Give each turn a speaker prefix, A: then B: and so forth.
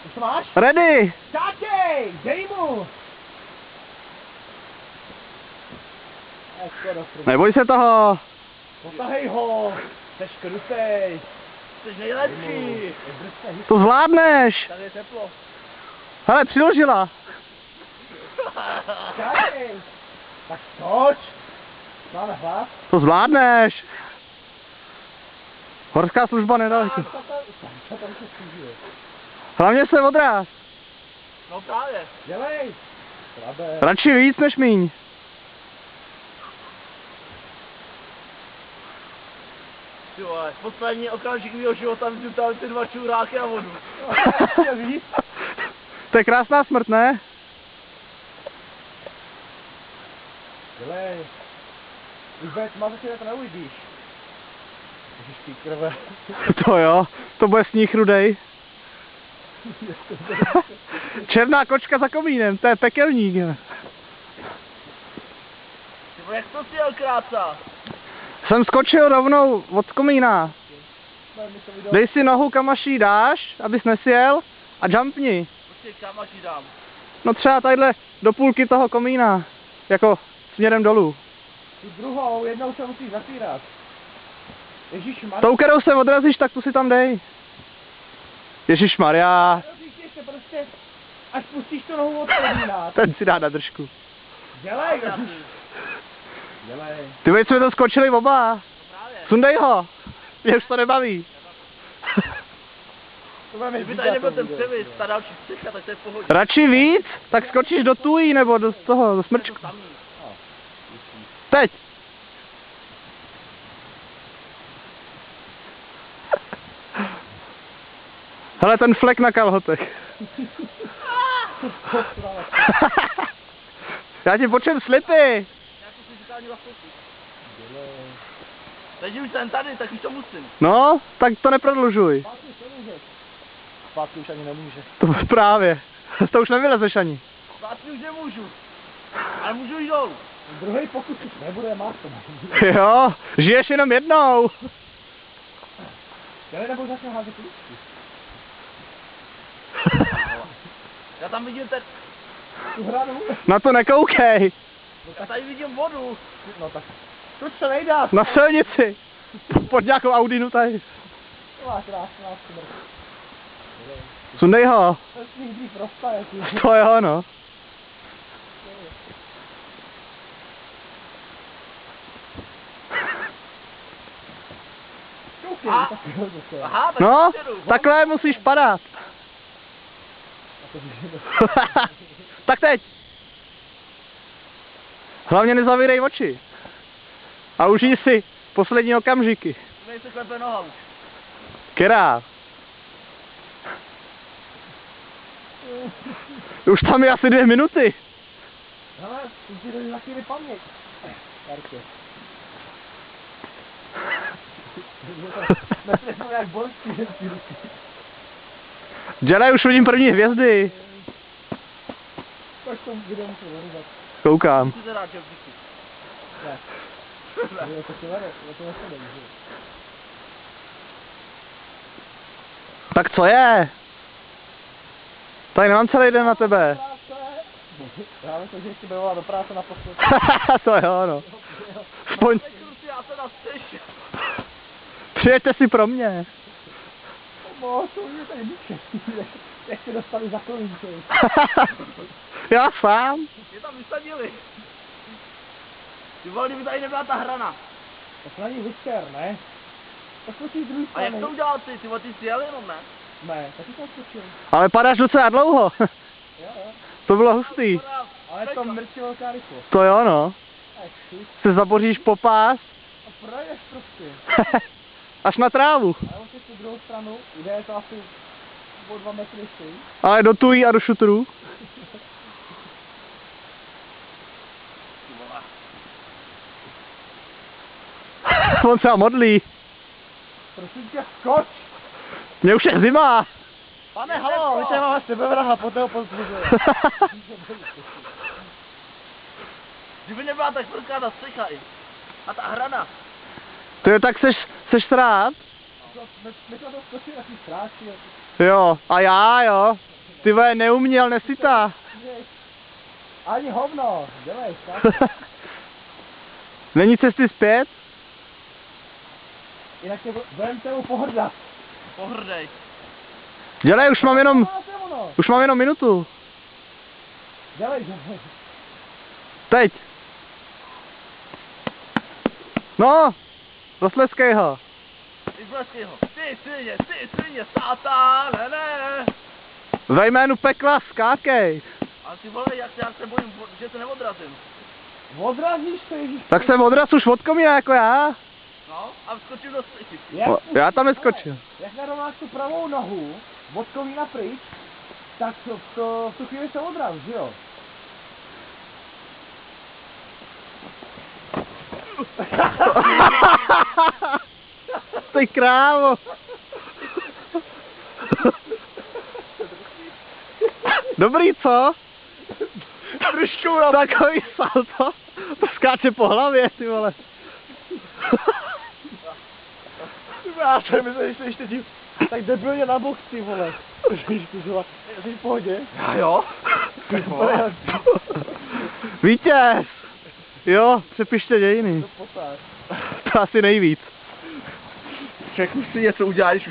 A: Už to máš?
B: Ready!
A: Čáčej, dej mu!
B: Neboj se toho!
A: Potahej ho! Jseš krutej!
C: Jsi nejlepší!
B: To zvládneš!
C: Tady je teplo.
B: Hele, přiložila!
A: Čáčej! Tak skoč! Máme hlas?
B: To zvládneš! Horská služba nedaleko.
A: Co tam se stížuje?
B: Hlavně se odráz.
C: No právě.
A: Dělej! Prabe.
B: Radši víc než míň.
C: Ty vole, poslední okamžik mýho života vzdutal ty dva čuráky a vodu.
A: Víš?
B: To je krásná smrt, ne?
A: Dělej! Už bude tma, že to neuvidíš. Ježišky krve.
B: To jo, to bude sníh rudej. Černá kočka za komínem, to je pekelník.
C: Ty vole, jak to si jel krása?
B: Jsem skočil rovnou od komína. Dej si nohu, kam až jí dáš, abys nesjel, a jumpni.
C: Prostě kam až jí dám.
B: No třeba tadyhle do půlky toho komína, jako směrem dolů.
A: Tu druhou, jednou se musíš zapírat. Ježišmarja.
B: Tou, kterou se odrazíš, tak tu si tam dej. Ježišmarja,
A: Ještě prostě, až pustíš tu nohu od komína.
B: ten si dá na držku.
A: Dělej! Dělej.
B: Ty vej, jsme to skočili oba.
C: No právě.
B: Sundej ho, mě už to nebaví.
A: To bude
C: Kdyby tady nebyl ten převis, ta další střecha, tak to je v pohodě.
B: Radši víc, tak skočíš do tují nebo do toho, do
C: To
B: smrčku.
C: samý.
B: Teď. Hele, ten flek na kalhotech. Já ti počem slipy.
C: Nějakou fyzikální vlastnosti. Teď už jsem tady, tak už to musím.
B: No, tak to neprodlužuj.
A: Zpátky už ani nemůže.
B: To právě. To už nevylezeš ani.
C: Zpátky už nemůžu. Ale můžu jít dolů.
A: Druhý pokus už nebude, máš to.
B: Jo, žiješ jenom jednou.
A: Dělej, nebo začne házet lístky.
C: Já tam vidím ten...
A: Tu hranu.
B: Na to nekoukej.
C: Já tady vidím vodu.
A: No tak. Proč se nejdá?
B: Na silnici. Pod nějakou Audinu tady.
A: To máš krásná smrt.
B: Sundej ho.
A: To je sníh dřív roztaje.
B: To jo, no.
C: A- Aha, tak
B: No,
C: jedu.
B: takhle musíš padat. Tak teď. Hlavně nezavírej oči. A užij si poslední okamžiky.
C: Tady se klepe noha už.
B: Která? Už tam je asi 2 minuty.
A: Hele, už ti dojde na chvíli paměť. Kartě. Neslyšel jak bolstí.
B: Dělej, už vidím první hvězdy.
A: Pojď tomu video musím zařízat.
B: Koukám.
C: Musíte dát žebříky.
A: Ne. Jo, to ti vede, to nesmím, že?
B: Tak co je? Tady nemám celý den na tebe.
A: Já myslím, že ještě by byla do práce na posled.
B: To jo, no. Aspoň
C: Já se nastřeším.
B: přijeďte si pro mě.
A: To mě tady díče. Jak se dostali za kolínky.
B: Já sám.
C: Mě tam vysadili. Ty vole, kdyby tady nebyla ta hrana.
A: Tak na ní vyčer, ne? Tak skočíš druhý
C: A jak
A: strany.
C: to udělal ty? Ty vole, ty jsi jel jenom, ne?
A: Ne, taky jsem skočil.
B: Ale padáš docela dlouho.
A: Jo, jo.
B: To bylo hustý.
A: Ale to mrčí velká rychlost.
B: To jo, no.
A: Tak šup
B: Se zaboříš po pás.
A: a proješ prostě.
B: Až na trávu.
A: A on si tu druhou stranu, jde to asi o 2 metry stojí.
B: Ale do tují a do šutrů.
C: Ty vole.
B: On se modlí.
A: Prosím tě, skoč!
B: Mně už je zima.
A: Pane, halo, my tě máme sebevraha, poté ho pozbuzuje.
C: Kdyby nebyla tak prudká ta střecha i. A ta hrana.
B: Ty tak seš rád?
A: My jsme to skočili na ty stráči.
B: Jo. A já jo. Ty vole, neuměl, nesytá.
A: Ani hovno, dělej, tak?
B: Není cesty zpět?
A: Jinak tě budem tebou pohrdat.
C: Pohrdej.
B: Dělej, už mám jenom,
A: To je ono.
B: už mám jenom minutu.
A: Dělej.
B: Teď. No, rozleskej ho.
C: Izleskej ho. Ty svině, sátán, ne.
B: Ve jménu pekla skákej.
C: Ale ty vole, já se bojím, že se neodrazím.
A: Odrazíš se, ježiš.
B: Tak se odraz už od komína jako já.
C: No, a vskočím do sliky.
B: Já tam neskočil.
A: Jak narovnáš tu pravou nohu od komína pryč, tak v tu chvíli se odraz, že jo?
B: Ty krávo. Dobrý, co?
C: Trošku na
B: Takový salto. To skáče po hlavě, ty vole.
A: Já jsem myslel, že jsi ještě tím tak debilně na box, ty vole. Jsi v pohodě?
C: Já jo.
B: Vítěz! Jo, přepište dějiny.
A: To potáž.
B: To asi nejvíc.
C: Všechno si něco udělá, když už